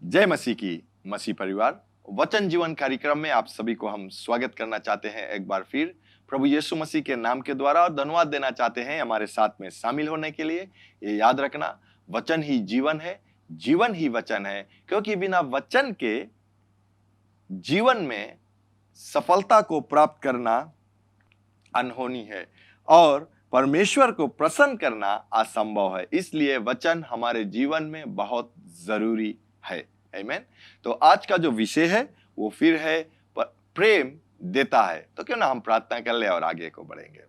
जय मसीह की मसीह परिवार। वचन जीवन कार्यक्रम में आप सभी को हम स्वागत करना चाहते हैं एक बार फिर प्रभु यीशु मसीह के नाम के द्वारा, और धन्यवाद देना चाहते हैं हमारे साथ में शामिल होने के लिए। ये याद रखना, वचन ही जीवन है, जीवन ही वचन है, क्योंकि बिना वचन के जीवन में सफलता को प्राप्त करना अनहोनी है और परमेश्वर को प्रसन्न करना असंभव है। इसलिए वचन हमारे जीवन में बहुत जरूरी है। आमीन। तो आज का जो विषय है वो फिर है प्रेम देता है। तो क्यों ना हम प्रार्थना कर ले और आगे को बढ़ेंगे।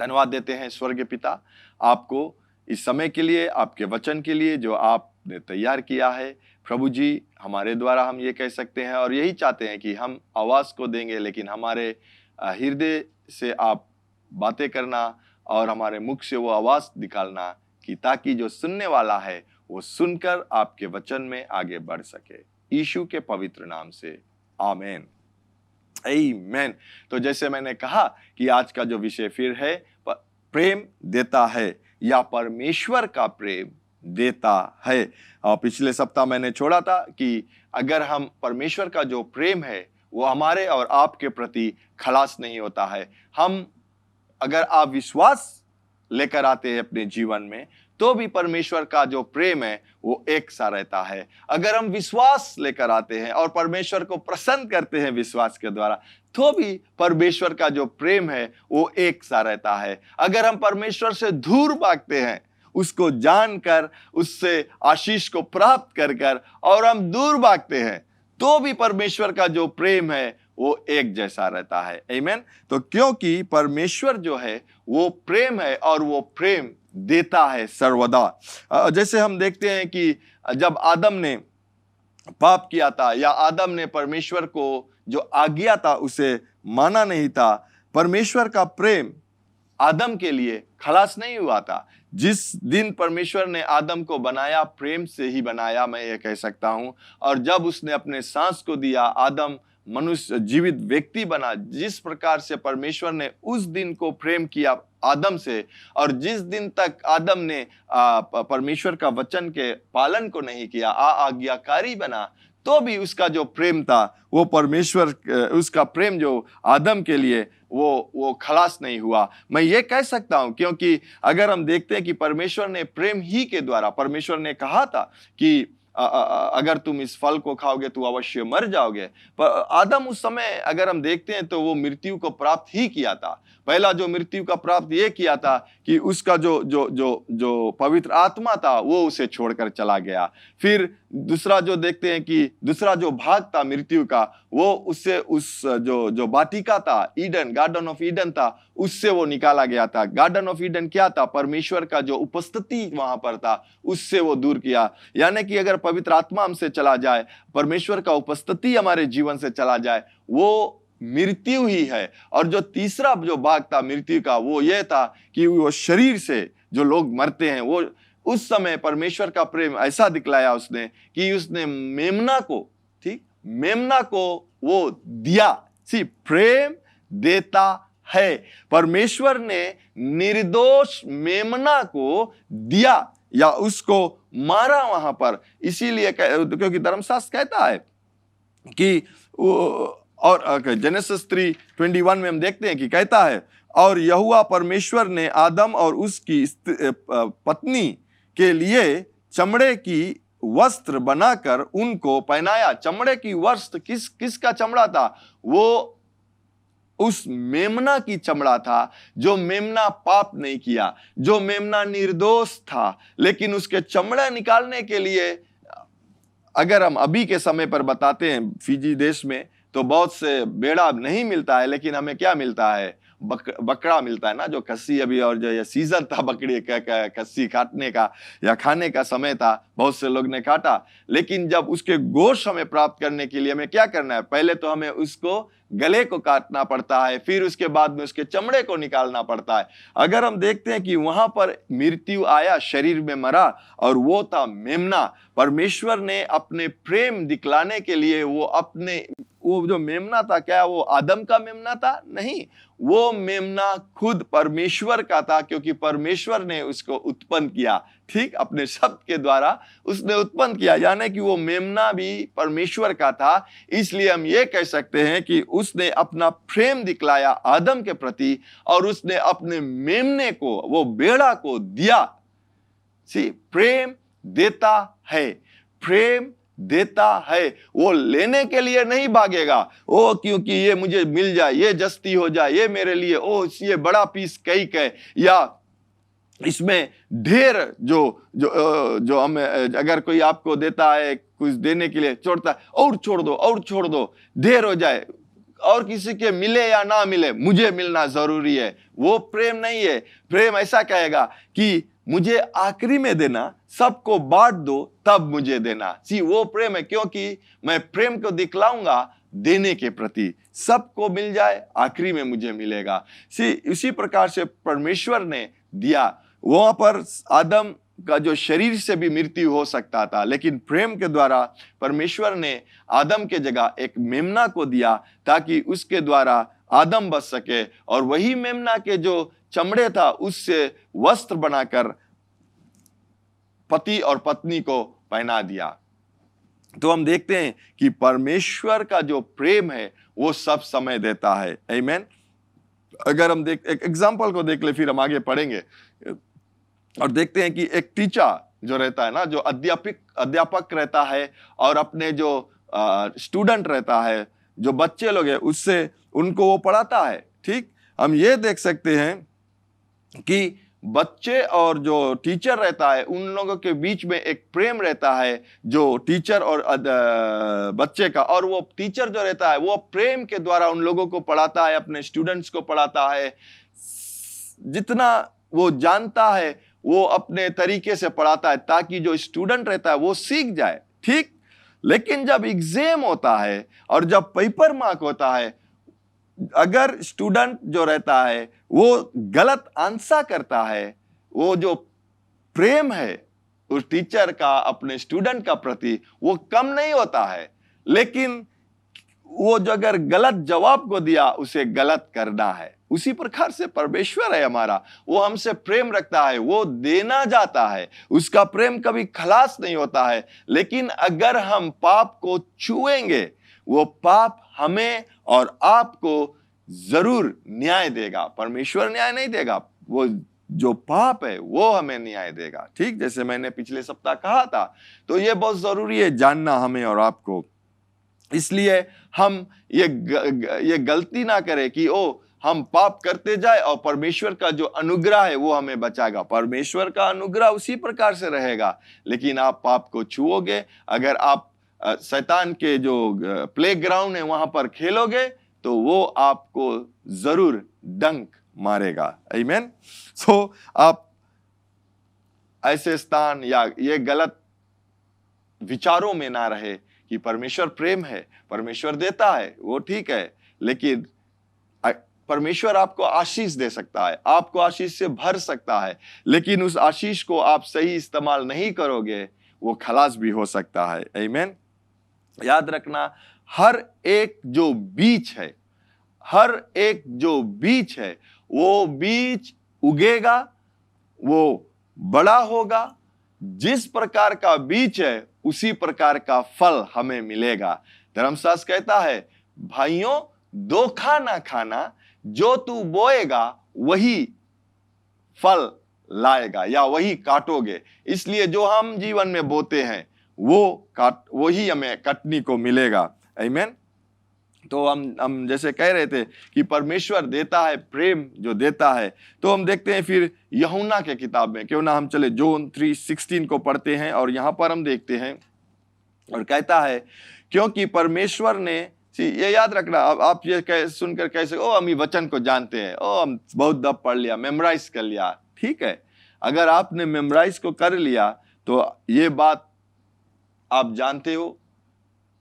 धन्यवाद देते हैं स्वर्गीय पिता आपको इस समय के लिए, आपके वचन के लिए जो आपने तैयार किया है। प्रभु जी, हमारे द्वारा हम ये कह सकते हैं और यही चाहते हैं कि हम आवाज को देंगे, लेकिन हमारे हृदय से आप बातें करना और हमारे मुख से वो आवाज निकालना, कि ताकि जो सुनने वाला है वो सुनकर आपके वचन में आगे बढ़ सके। यीशु के पवित्र नाम से आमीन, आमीन। तो जैसे मैंने कहा कि आज का जो विषय फिर है प्रेम देता है या परमेश्वर का प्रेम देता है। और पिछले सप्ताह मैंने छोड़ा था कि अगर हम परमेश्वर का जो प्रेम है वो हमारे और आपके प्रति खलास नहीं होता है। हम अगर आप विश्वास लेकर आते हैं अपने जीवन में, तो भी परमेश्वर का जो प्रेम है वो एक सा रहता है। अगर हम विश्वास लेकर आते हैं और परमेश्वर को प्रसन्न करते हैं विश्वास के द्वारा, तो भी परमेश्वर का जो प्रेम है वो एक सा रहता है। अगर हम परमेश्वर से दूर भागते हैं, उसको जानकर, उससे आशीष को प्राप्त कर कर और हम दूर भागते हैं, तो भी परमेश्वर का जो प्रेम है वो एक जैसा रहता है। आमीन। तो क्योंकि परमेश्वर जो है वो प्रेम है और वो प्रेम देता है सर्वदा। जैसे हम देखते हैं कि जब आदम ने पाप किया था या आदम ने परमेश्वर को जो आज्ञा था उसे माना नहीं था, परमेश्वर का प्रेम आदम के लिए खलास नहीं हुआ था। जिस दिन परमेश्वर ने आदम को बनाया, प्रेम से ही बनाया, मैं ये कह सकता हूं। और जब उसने अपने सांस को दिया, आदम मनुष्य जीवित व्यक्ति बना। जिस प्रकार से परमेश्वर ने उस दिन को प्रेम किया आदम से, और जिस दिन तक आदम ने परमेश्वर का वचन के पालन को नहीं किया, आज्ञाकारी बना, तो भी उसका जो प्रेम था वो परमेश्वर, उसका प्रेम जो आदम के लिए वो खलास नहीं हुआ। मैं ये कह सकता हूं क्योंकि अगर हम देखते हैं कि परमेश्वर ने प्रेम ही के द्वारा, परमेश्वर ने कहा था कि अगर तुम इस फल को खाओगे तो अवश्य मर जाओगे। पर आदम उस समय अगर हम देखते हैं तो वो मृत्यु को प्राप्त ही किया था। पहला जो मृत्यु का प्राप्त ये किया था कि उसका जो जो जो जो पवित्र आत्मा था वो उसे छोड़कर चला गया। फिर दूसरा जो देखते हैं कि दूसरा जो भाग था मृत्यु का, वो उससे उस जो वाटिका था, ईडन, गार्डन ऑफ ईडन था, उससे वो निकाला गया था। गार्डन ऑफ ईडन क्या था? परमेश्वर का जो उपस्थिति वहां पर था, उससे वो दूर किया। यानी कि अगर पवित्र आत्मा हमसे चला जाए, परमेश्वर का उपस्थिति हमारे जीवन से चला जाए, वो मृत्यु ही है। और जो तीसरा जो भाग था मृत्यु का, वो ये था कि वो शरीर से जो लोग मरते हैं, वो उस समय परमेश्वर का प्रेम ऐसा दिखलाया उसने कि उसने मेमना को, ठीक, मेमना को वो दिया। सी, प्रेम देता है। परमेश्वर ने निर्दोष मेमना को दिया या उसको मारा वहां पर। इसीलिए क्योंकि धर्मशास्त्र कहता है कि और जेनेसिस 3:21 में हम देखते हैं कि कहता है, और यहोवा परमेश्वर ने आदम और उसकी पत्नी के लिए चमड़े की वस्त्र बनाकर उनको पहनाया। चमड़े की वस्त्र किसका चमड़ा था? वो उस मेमना की चमड़ा था, जो मेमना पाप नहीं किया, जो मेमना निर्दोष था। लेकिन उसके चमड़ा निकालने के लिए, अगर हम अभी के समय पर बताते हैं, फिजी देश में तो बहुत से बेड़ा नहीं मिलता है, लेकिन हमें क्या मिलता है? बकरा मिलता है ना, जो कस्सी। अभी और जो ये सीजन था बकरी का कस्सी काटने का या खाने का समय था, बहुत से लोग ने काटा। लेकिन जब उसके गोश्त हमें प्राप्त करने के लिए हमें क्या करना है? पहले तो हमें उसको गले को काटना पड़ता है, फिर उसके बाद में उसके चमड़े को निकालना पड़ता है। अगर हम देखते हैं कि वहां पर मृत्यु आया, शरीर में मरा, और वो था मेमना। परमेश्वर ने अपने प्रेम दिखलाने के लिए वो अपने वो जो मेमना था, क्या वो आदम का मेमना था? नहीं, वो मेमना खुद परमेश्वर का था, क्योंकि परमेश्वर ने उसको उत्पन्न किया। ठीक, अपने शब्द के द्वारा उसने उत्पन्न किया, यानी कि वो मेमना भी परमेश्वर का था। इसलिए हम ये कह सकते हैं कि उसने अपना प्रेम दिखलाया आदम के प्रति, और उसने अपने मेमने को, वो बेड़ा को दिया। प्रेम देता है, प्रेम देता है। वो लेने के लिए नहीं भागेगा, ओ क्योंकि ये मुझे मिल जाए, ये जस्ती हो जाए, ये मेरे लिए, ओ ये बड़ा पीस केक है, या इसमें ढेर जो जो जो हमें, अगर कोई आपको देता है कुछ देने के लिए, छोड़ता है, और छोड़ दो, और छोड़ दो, ढेर हो जाए, और किसी के मिले या ना मिले, मुझे मिलना जरूरी है। वो प्रेम नहीं है। प्रेम ऐसा कहेगा कि मुझे आखिरी में देना, सबको बांट दो, तब मुझे देना। वो प्रेम है, क्योंकि मैं प्रेम को दिखलाऊंगा देने के प्रति। सबको मिल जाए, आखिरी में मुझे मिलेगा। इसी प्रकार से परमेश्वर ने दिया। वहां पर आदम का जो शरीर से भी मृत्यु हो सकता था, लेकिन प्रेम के द्वारा परमेश्वर ने आदम के जगह एक मेमना को दिया, ताकि उसके द्वारा आदम बच सके। और वही मेमना के जो चमड़े था, उससे वस्त्र बनाकर पति और पत्नी को पहना दिया। तो हम देखते हैं कि परमेश्वर का जो प्रेम है वो सब समय देता है। आमीन। अगर हम एक एग्जांपल को देख ले, फिर हम आगे पढ़ेंगे और देखते हैं कि एक टीचर जो रहता है ना, जो अध्यापक रहता है, और अपने जो स्टूडेंट रहता है, जो बच्चे लोग हैं, उससे उनको वो पढ़ाता है। ठीक, हम ये देख सकते हैं कि बच्चे और जो टीचर रहता है, उन लोगों के बीच में एक प्रेम रहता है, जो टीचर और बच्चे का। और वो टीचर जो रहता है, वो प्रेम के द्वारा उन लोगों को पढ़ाता है, अपने स्टूडेंट्स को पढ़ाता है। जितना वो जानता है वो अपने तरीके से पढ़ाता है, ताकि जो स्टूडेंट रहता है वो सीख जाए। ठीक, लेकिन जब एग्जाम होता है और जब पेपर मार्क होता है, अगर स्टूडेंट जो रहता है वो गलत आंसर करता है, वो जो प्रेम है उस टीचर का अपने स्टूडेंट का प्रति, वो कम नहीं होता है। लेकिन वो जो अगर गलत जवाब को दिया, उसे गलत करना है। उसी प्रकार से परमेश्वर है हमारा, वो हमसे प्रेम रखता है, वो देना जाता है, उसका प्रेम कभी खलास नहीं होता है। लेकिन अगर हम पाप को छुएंगे, वो पाप हमें और आपको जरूर न्याय देगा। परमेश्वर न्याय नहीं देगा, वो जो पाप है वो हमें न्याय देगा। ठीक, जैसे मैंने पिछले सप्ताह कहा था। तो ये बहुत जरूरी है जानना हमें और आपको। इसलिए हम ये गलती ना करें कि हम पाप करते जाए और परमेश्वर का जो अनुग्रह है वो हमें बचाएगा। परमेश्वर का अनुग्रह उसी प्रकार से रहेगा। लेकिन आप पाप को छुओगे, अगर आप शैतान के जो प्लेग्राउंड है वहां पर खेलोगे, तो वो आपको जरूर डंक मारेगा। आमीन। सो आप ऐसे स्थान या ये गलत विचारों में ना रहे कि परमेश्वर प्रेम है, परमेश्वर देता है, वो ठीक है, लेकिन परमेश्वर आपको आशीष दे सकता है, आपको आशीष से भर सकता है। लेकिन उस आशीष को आप सही इस्तेमाल नहीं करोगे, वो खलास भी हो सकता है। आमीन। याद रखना, हर एक जो बीज है, हर एक जो बीज है, वो बीज उगेगा, वो बड़ा होगा। जिस प्रकार का बीज है उसी प्रकार का फल हमें मिलेगा। धर्मशास्त्र कहता है, भाइयों धोखा ना खाना, जो तू बोएगा वही फल लाएगा या वही काटोगे। इसलिए जो हम जीवन में बोते हैं वही हमें कटनी को मिलेगा। आमीन। तो हम जैसे कह रहे थे कि परमेश्वर देता है, प्रेम जो देता है। तो हम देखते हैं फिर यूहन्ना के किताब में, क्यों ना हम चले जॉन 3:16 को पढ़ते हैं। और यहां पर हम देखते हैं और कहता है, क्योंकि परमेश्वर ने, ये याद रखना, अब आप ये सुनकर कैसे हम ये वचन को जानते हैं, हम बहुत दब पढ़ लिया, मेमोराइज कर लिया। ठीक है, अगर आपने मेमोराइज को कर लिया तो ये बात आप जानते हो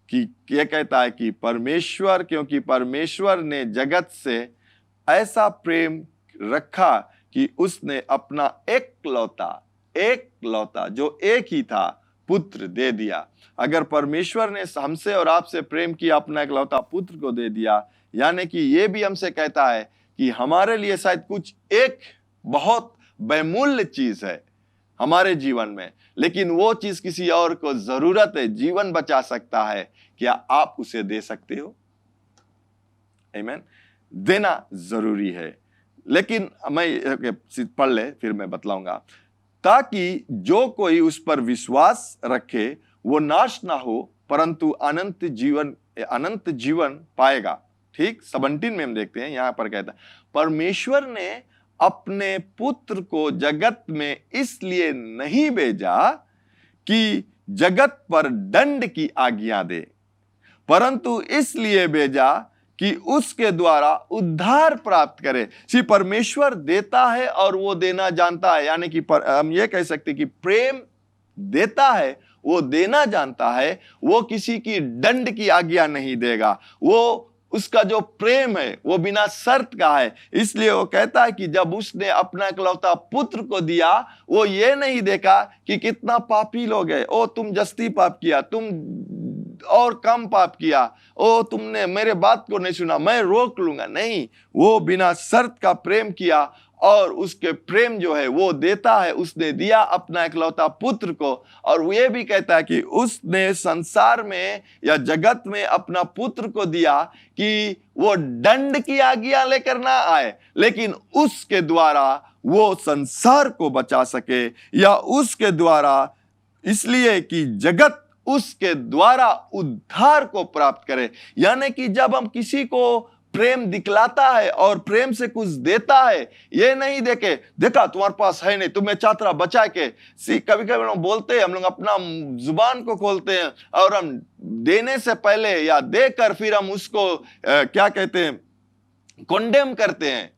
कि क्या कहता है कि परमेश्वर, क्योंकि परमेश्वर ने जगत से ऐसा प्रेम रखा कि उसने अपना एक लौता जो एक ही था पुत्र दे दिया। अगर परमेश्वर ने हमसे और आपसे प्रेम किया, अपना इकलौता पुत्र को दे दिया, यानी कि ये भी हमसे कहता है कि हमारे लिए शायद कुछ एक बहुत बहुमूल्य चीज है हमारे जीवन में, लेकिन वो चीज किसी और को जरूरत है, जीवन बचा सकता है। क्या आप उसे दे सकते हो? आमीन। देना जरूरी है। लेकिन मैं पढ़ ले, फिर मैं बतलाऊंगा। ताकि जो कोई उस पर विश्वास रखे वो नाश ना हो, परंतु अनंत जीवन पाएगा। ठीक 17 में हम देखते हैं, यहां पर कहता है परमेश्वर ने अपने पुत्र को जगत में इसलिए नहीं भेजा कि जगत पर दंड की आज्ञा दे, परंतु इसलिए भेजा कि उसके द्वारा उद्धार प्राप्त करे। परमेश्वर देता है और वो देना जानता है, यानी कि हम ये कह सकते कि प्रेम देता है, वो देना जानता है, वो किसी की दंड की आज्ञा नहीं देगा। वो उसका जो प्रेम है वो बिना शर्त का है। इसलिए वो कहता है कि जब उसने अपना इकलौता पुत्र को दिया, वो ये नहीं देखा कि कितना पापी लोग है, ओ तुम जस्ती पाप किया, तुम और कम पाप किया, ओ तुमने मेरे बात को नहीं सुना, मैं रोक लूंगा। नहीं, वो बिना शर्त का प्रेम किया और उसके प्रेम जो है वो देता है। उसने दिया अपना इकलौता पुत्र को, और वो ये भी कहता है कि उसने संसार में या जगत में अपना पुत्र को दिया कि वो दंड की आज्ञा लेकर ना आए, लेकिन उसके द्वारा वो संसार को बचा सके, या उसके द्वारा, इसलिए कि जगत उसके द्वारा उद्धार को प्राप्त करे। यानी कि जब हम किसी को प्रेम दिखलाता है और प्रेम से कुछ देता है, ये नहीं देखे देखा तुम्हारे पास है नहीं, तुम्हें चातरा बचा के। कभी कभी लोग बोलते हैं, हम लोग अपना जुबान को खोलते हैं और हम देने से पहले या देकर फिर हम उसको क्या कहते हैं, कंडेम करते हैं,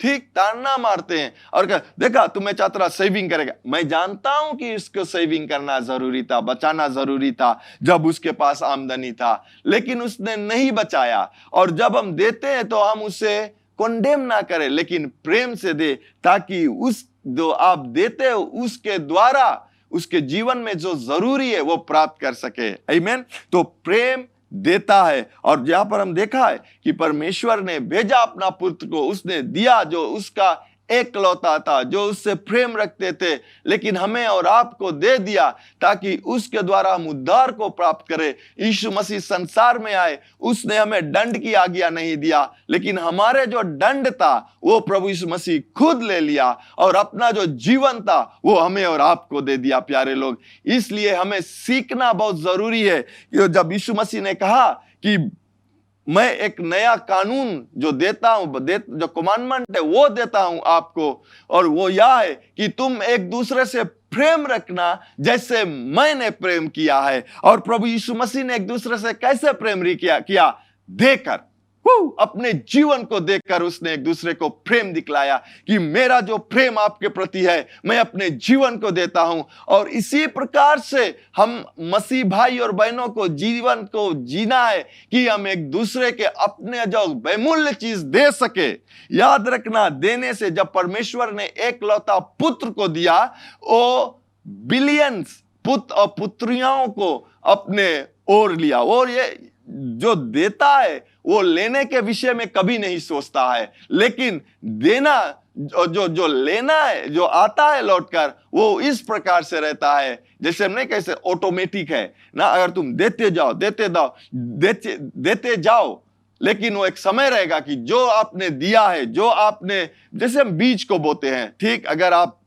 ठीक ताना मारते हैं और देखा तुम्हें चातरा सेविंग करेगा। मैं जानता हूं कि इसको सेविंग करना जरूरी था, बचाना जरूरी था जब उसके पास आमदनी था, लेकिन उसने नहीं बचाया। और जब हम देते हैं तो हम उसे कंडेम ना करें, लेकिन प्रेम से दे, ताकि उस जो आप देते हो उसके द्वारा उसके जीवन में जो जरूरी है वो प्राप्त कर सके। आमीन। तो प्रेम देता है, और यहां पर हम देखा है कि परमेश्वर ने भेजा अपना पुत्र को, उसने दिया जो उसका एकलौता था, जो उससे प्रेम रखते थे, लेकिन हमें और आपको दे दिया ताकि उसके द्वारा हम उद्धार को प्राप्त करें। यीशु मसीह संसार में आए, उसने हमें दंड की आज्ञा नहीं दिया, लेकिन हमारे जो दंड था वो प्रभु यीशु मसीह खुद ले लिया, और अपना जो जीवन था वो हमें और आपको दे दिया। प्यारे लोग, इसलिए हमें सीखना बहुत जरूरी है कि जब यीशु मसीह ने कहा कि मैं एक नया कानून जो देता हूं, जो कमांडमेंट है वो देता हूं आपको, और वो यह है कि तुम एक दूसरे से प्रेम रखना जैसे मैंने प्रेम किया है। और प्रभु यीशु मसीह ने एक दूसरे से कैसे प्रेम किया? देकर, अपने जीवन को देकर उसने एक दूसरे को प्रेम दिखलाया कि मेरा जो प्रेम आपके प्रति है मैं अपने जीवन को देता हूं। और इसी प्रकार से हम मसीह भाई और बहनों को जीवन को जीना है कि हम एक दूसरे के अपने जो बहुमूल्य चीज दे सके। याद रखना, देने से, जब परमेश्वर ने एकलौता पुत्र को दिया, वो बिलियंस पुत्र और पुत्रियों को अपने ओर लिया। और ये जो देता है वो लेने के विषय में कभी नहीं सोचता है, लेकिन देना जो लेना है, जो आता है लौटकर, वो इस प्रकार से रहता है जैसे हम नहीं कैसे ऑटोमेटिक है ना। अगर तुम देते जाओ, लेकिन वो एक समय रहेगा कि जो आपने दिया है, जो आपने, जैसे हम बीज को बोते हैं, ठीक, अगर आप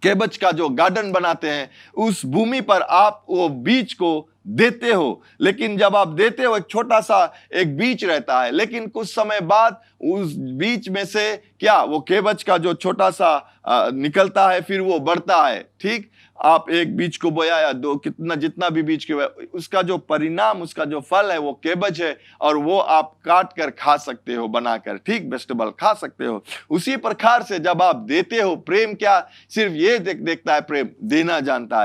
केबज का जो गार्डन बनाते हैं, उस भूमि पर आप वो बीज को देते हो, लेकिन जब आप देते हो एक छोटा सा एक बीज रहता है, लेकिन कुछ समय बाद उस बीज में से क्या, वो केबज का जो छोटा सा निकलता है, फिर वो बढ़ता है। ठीक, आप एक बीज को बोया या दो, जितना भी बीज के, उसका जो परिणाम, उसका जो फल है वो केबज है, और वो आप काट कर खा सकते हो, बनाकर, ठीक, वेजिटेबल खा सकते हो। उसी प्रकार से जब आप देते हो, प्रेम क्या सिर्फ ये देखता है, प्रेम देना जानता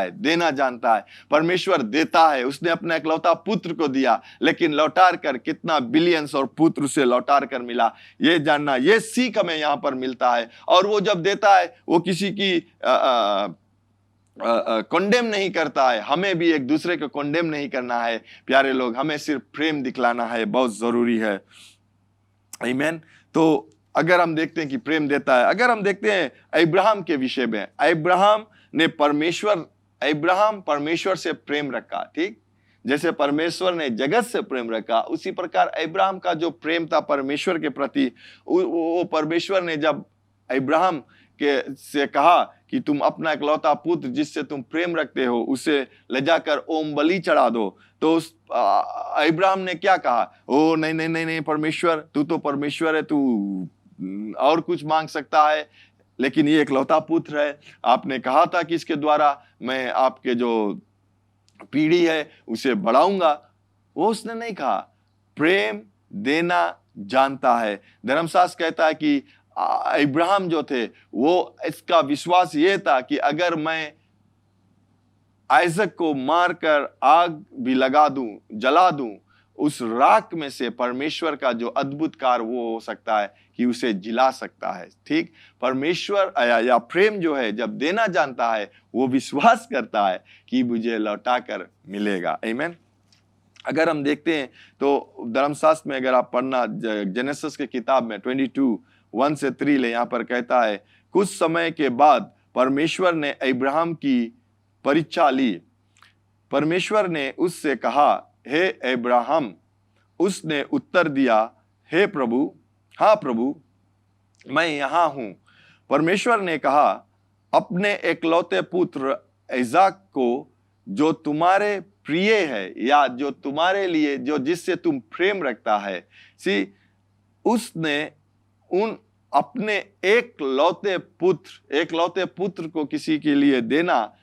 है। परमेश्वर देता है, उसने अपना इकलौता पुत्र को दिया, लेकिन लौटार कर कितना बिलियंस और पुत्र से लौटार कर मिला, ये जानना, ये सीख हमें यहां पर मिलता है। और वो जब देता है, वो किसी की कंडेम नहीं करता है। हमें भी एक दूसरे को कंडेम नहीं करना है प्यारे लोग, हमें सिर्फ प्रेम दिखलाना है, बहुत जरूरी है। आमीन। तो अगर हम देखते हैं कि प्रेम देता है, अगर हम देखते हैं अब्राहम के विषय में, अब्राहम परमेश्वर से प्रेम रखा। ठीक, जैसे परमेश्वर ने जगत से प्रेम रखा, उसी प्रकार अब्राहम का जो प्रेम था परमेश्वर के प्रति, वो परमेश्वर ने जब अब्राहम के से कहा कि तुम अपना इकलौता पुत्र जिससे तुम प्रेम रखते हो उसे ले जाकर ओम बलि चढ़ा दो, तो उस अब्राहम ने क्या कहा? ओ नहीं नहीं नहीं नहीं, परमेश्वर, तू तो परमेश्वर है, तू और कुछ मांग सकता है, लेकिन ये इकलौता पुत्र है, आपने कहा था कि इसके द्वारा मैं आपके जो पीढ़ी है उसे बढ़ाऊंगा। वो उसने नहीं कहा। प्रेम देना जानता है। धर्मशास्त्र कहता है कि अब्राहम जो थे वो, इसका विश्वास ये था कि अगर मैं आइजक को मारकर आग भी लगा दूं, जला दूं, उस राख में से परमेश्वर का जो अद्भुत कार्य वो हो सकता है कि उसे जिला सकता है। ठीक, परमेश्वर या प्रेम जो है जब देना जानता है, वो विश्वास करता है कि मुझे लौटाकर मिलेगा। आमीन। अगर हम देखते हैं तो धर्मशास्त्र में अगर आप पढ़ना, जेनेसिस के किताब में 22:1-3 ले, यहाँ पर कहता है, कुछ समय के बाद परमेश्वर ने अब्राहम की परीक्षा ली। परमेश्वर ने उससे कहा, हे अब्राहम। उसने उत्तर दिया, हे प्रभु, हाँ प्रभु, मैं यहाँ हूं। परमेश्वर ने कहा, अपने एकलौते पुत्र इसहाक को जो तुम्हारे प्रिय है, या जो तुम्हारे लिए, जो जिससे तुम प्रेम रखता है, उसने उन अपने एकलौते पुत्र को किसी के लिए देना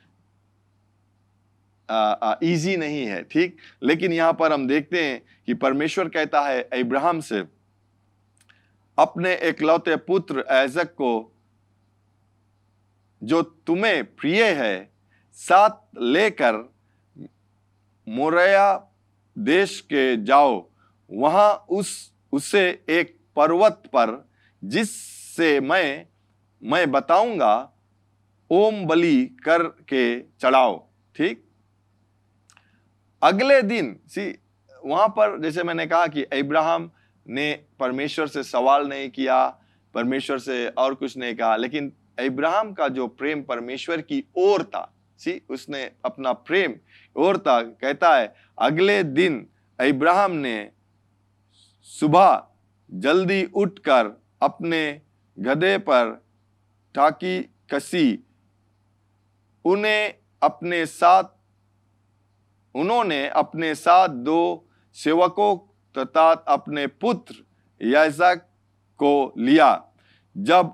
इजी नहीं है। ठीक, लेकिन यहां पर हम देखते हैं कि परमेश्वर कहता है अब्राहम से, अपने एकलौते पुत्र इसहाक को जो तुम्हें प्रिय है साथ लेकर मोरिया देश के जाओ, वहां उसे एक पर्वत पर जिससे मैं बताऊंगा ओम बलि करके चढ़ाओ। ठीक, अगले दिन वहां पर जैसे मैंने कहा कि अब्राहम ने परमेश्वर से सवाल नहीं किया, परमेश्वर से और कुछ नहीं कहा, लेकिन अब्राहम का जो प्रेम परमेश्वर की ओर था, उसने अपना प्रेम और था। कहता है, अगले दिन अब्राहम ने सुबह जल्दी उठकर अपने गधे पर टाकी कसी, उन्होंने अपने साथ 2 सेवकों तथा अपने पुत्र इसहाक को लिया। जब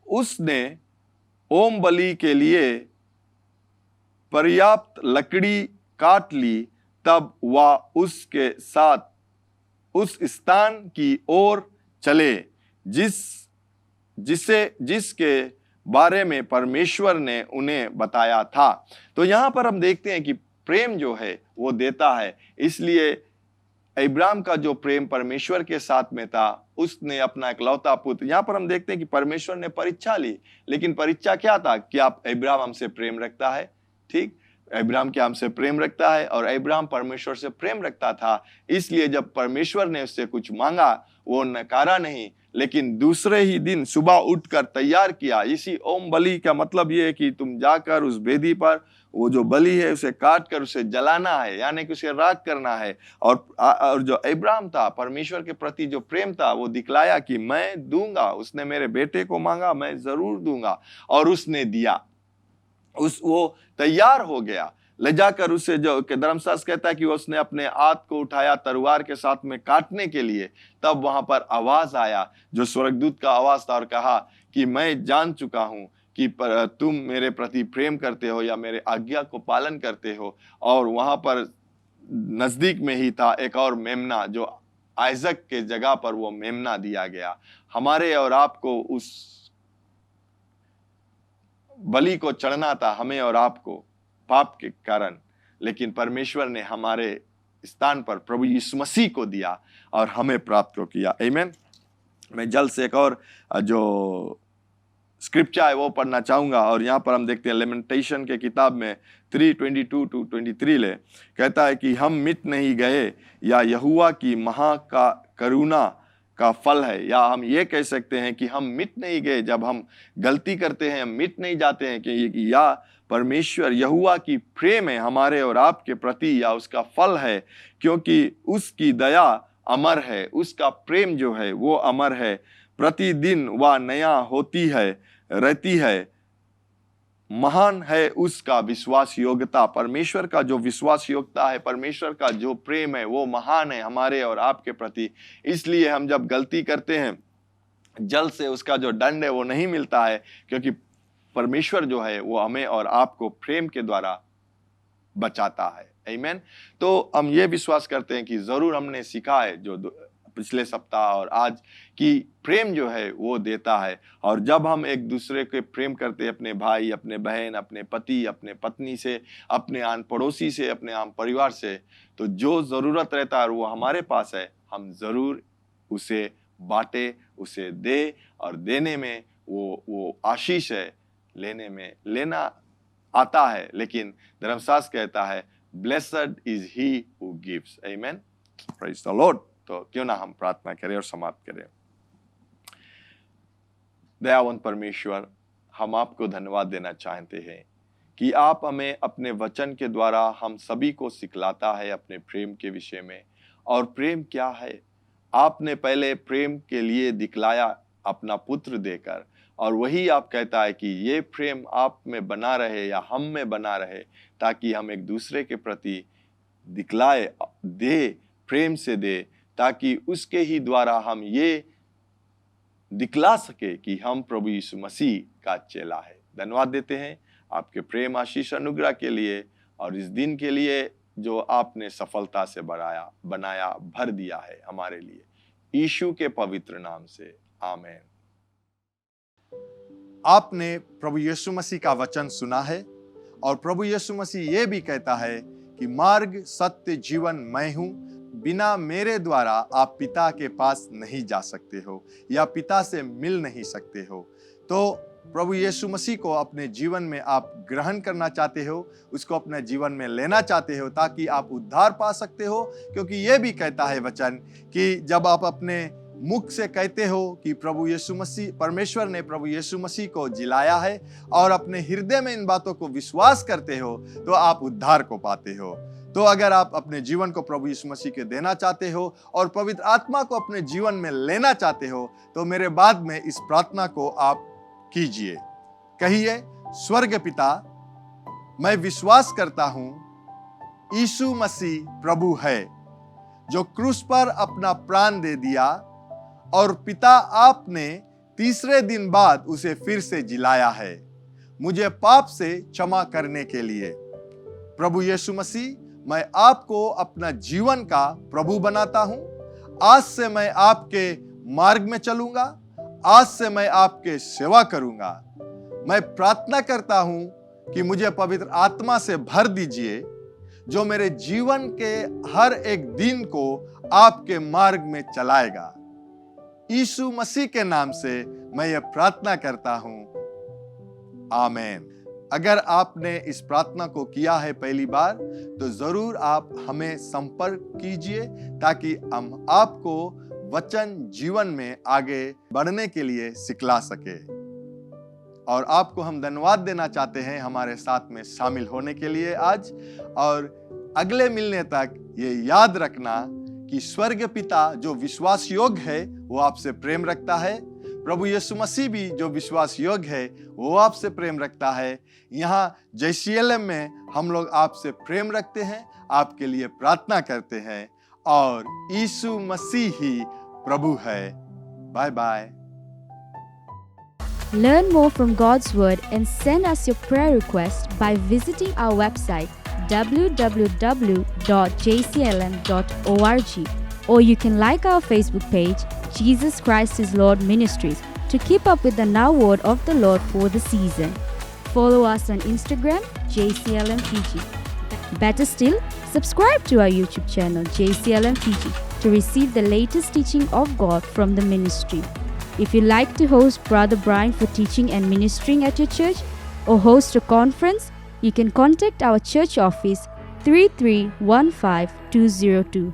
उसने ओम बलि के लिए पर्याप्त लकड़ी काट ली, तब वह उसके साथ उस स्थान की ओर चले जिसके बारे में परमेश्वर ने उन्हें बताया था। तो यहां पर हम देखते हैं कि प्रेम जो है वो देता है। इसलिए अब्राहम का जो प्रेम परमेश्वर के साथ में था, उसने अपना इकलौता पुत्र, यहां पर हम देखते हैं कि परमेश्वर ने परीक्षा ली, लेकिन परीक्षा क्या था कि आप अब्राहम हमसे प्रेम रखता है। ठीक, अब्राहम क्या हमसे प्रेम रखता है? और अब्राहम परमेश्वर से प्रेम रखता था, इसलिए जब परमेश्वर ने उससे कुछ मांगा वो नकारा नहीं, लेकिन दूसरे ही दिन सुबह उठकर तैयार किया। इसी ओम बलि का मतलब ये है कि तुम जाकर उस वेदी पर वो जो बलि है उसे काट कर उसे जलाना है, यानी कि उसे राख करना है। और जो अब्राहम था, परमेश्वर के प्रति जो प्रेम था वो दिखलाया कि मैं दूंगा। उसने मेरे बेटे को मांगा, मैं जरूर दूंगा, और उसने दिया। वो तैयार हो गया ले जाकर उसे, जो धर्मशास्त्र कहता है कि उसने अपने हाथ को उठाया तलवार के साथ में काटने के लिए, तब वहां पर आवाज आया जो स्वर्गदूत का आवाज था, और कहा कि मैं जान चुका हूं कि तुम मेरे प्रति प्रेम करते हो या मेरे आज्ञा को पालन करते हो। और वहां पर नजदीक में ही था एक और मेमना, जो आइजक के जगह पर वो मेमना दिया गया। हमारे और आपको उस बलि को चढ़ना था, हमें और आपको, पाप के कारण, लेकिन परमेश्वर ने हमारे स्थान पर प्रभु यीशु मसीह को दिया और हमें प्राप्त को किया। आमीन। मैं जल्द से एक और जो स्क्रिप्चर है वो पढ़ना चाहूँगा। और यहाँ पर हम देखते हैं लेमेंटेशन के किताब में 3:22-23 ले कहता है कि हम मिट नहीं गए, या यहोवा की महा का करुणा का फल है। या हम ये कह सकते हैं कि हम मिट नहीं गए। जब हम गलती करते हैं हम मिट नहीं जाते हैं, कि या परमेश्वर यहोवा की प्रेम है हमारे और आपके प्रति, या उसका फल है, क्योंकि उसकी दया अमर है, उसका प्रेम जो है वो अमर है, प्रतिदिन वह नया होती है रहती है, महान है उसका विश्वास योग्यता। परमेश्वर का जो विश्वास योग्यता है, परमेश्वर का जो प्रेम है वो महान है हमारे और आपके प्रति। इसलिए हम जब गलती करते हैं जल्द से उसका जो दंड है वो नहीं मिलता है, क्योंकि परमेश्वर जो है वो हमें और आपको प्रेम के द्वारा बचाता है। आमीन। तो हम ये विश्वास करते हैं कि जरूर हमने सीखा है जो पिछले सप्ताह और आज की प्रेम जो है वो देता है। और जब हम एक दूसरे के प्रेम करते हैं, अपने भाई, अपने बहन, अपने पति, अपने पत्नी से, अपने आन पड़ोसी से, अपने आम परिवार से, तो जो ज़रूरत रहता है वो हमारे पास है, हम ज़रूर उसे बांटे, उसे दे। और देने में वो आशीष है, लेने में लेना आता है। लेकिन धर्मशास्त्र कहता है blessed is he who gives. आमीन। Praise the Lord. तो क्यों ना हम प्रार्थना करें और समाप्त करें। दयावंत परमेश्वर, हम आपको धन्यवाद देना चाहते हैं कि आप हमें अपने वचन के द्वारा हम सभी को सिखलाता है अपने प्रेम के विषय में। और प्रेम क्या है, आपने पहले प्रेम के लिए दिखलाया अपना पुत्र देकर, और वही आप कहता है कि ये प्रेम आप में बना रहे या हम में बना रहे, ताकि हम एक दूसरे के प्रति दिखलाए, दे, प्रेम से दे, ताकि उसके ही द्वारा हम ये दिखला सके कि हम प्रभु यीशु मसीह का चेला है। धन्यवाद देते हैं आपके प्रेम, आशीष, अनुग्रह के लिए, और इस दिन के लिए जो आपने सफलता से बनाया भर दिया है हमारे लिए, यीशु के पवित्र नाम से, आमीन। आपने प्रभु यीशु मसीह का वचन सुना है, और प्रभु यीशु मसीह ये भी कहता है कि मार्ग, सत्य, जीवन मैं हूं, बिना मेरे द्वारा आप पिता के पास नहीं जा सकते हो या पिता से मिल नहीं सकते हो। तो प्रभु यीशु मसीह को अपने जीवन में आप ग्रहण करना चाहते हो, उसको अपने जीवन में लेना चाहते हो, ताकि आप उद्धार पा सकते हो। क्योंकि ये भी कहता है वचन कि जब आप अपने मुख से कहते हो कि प्रभु यीशु मसीह, परमेश्वर ने प्रभु यीशु मसीह को जिलाया है, और अपने हृदय में इन बातों को विश्वास करते हो, तो आप उद्धार को पाते हो। तो अगर आप अपने जीवन को प्रभु यीशु मसीह के देना चाहते हो और पवित्र आत्मा को अपने जीवन में लेना चाहते हो, तो मेरे बाद में इस प्रार्थना को आप कीजिए। कहिए, स्वर्ग पिता, मैं विश्वास करता हूं यीशु मसीह प्रभु है, जो क्रूस पर अपना प्राण दे दिया, और पिता आपने तीसरे दिन बाद उसे फिर से जिलाया है मुझे पाप से क्षमा करने के लिए। प्रभु यीशु मसीह, मैं आपको अपना जीवन का प्रभु बनाता हूं। आज से मैं आपके मार्ग में चलूंगा, आज से मैं आपके सेवा करूंगा। मैं प्रार्थना करता हूं कि मुझे पवित्र आत्मा से भर दीजिए, जो मेरे जीवन के हर एक दिन को आपके मार्ग में चलाएगा। यीशु मसीह के नाम से मैं ये प्रार्थना करता हूं, आमीन। अगर आपने इस प्रार्थना को किया है पहली बार, तो जरूर आप हमें संपर्क कीजिए, ताकि हम आपको वचन जीवन में आगे बढ़ने के लिए सिखला सके। और आपको हम धन्यवाद देना चाहते हैं हमारे साथ में शामिल होने के लिए आज। और अगले मिलने तक ये याद रखना कि स्वर्ग पिता जो विश्वास योग्य है वो आपसे प्रेम रखता है। प्रभु यीशु मसीह भी जो विश्वास योग्य है वो आपसे प्रेम रखता है। यहाँ JCLM में हम लोग आपसे प्रेम रखते हैं, आपके लिए प्रार्थना करते हैं, और यीशु मसीह ही प्रभु है। Bye bye. Learn more from God's Word and send us your prayer requests by visiting our website www.jclm.org, or you can like our Facebook page, Jesus Christ is Lord Ministries, to keep up with the now word of the Lord for the season. Follow us on Instagram, JCLM Fiji. Better still, subscribe to our YouTube channel, JCLM Fiji, to receive the latest teaching of God from the ministry. If you'd like to host Brother Brian for teaching and ministering at your church or host a conference, you can contact our church office 3315202.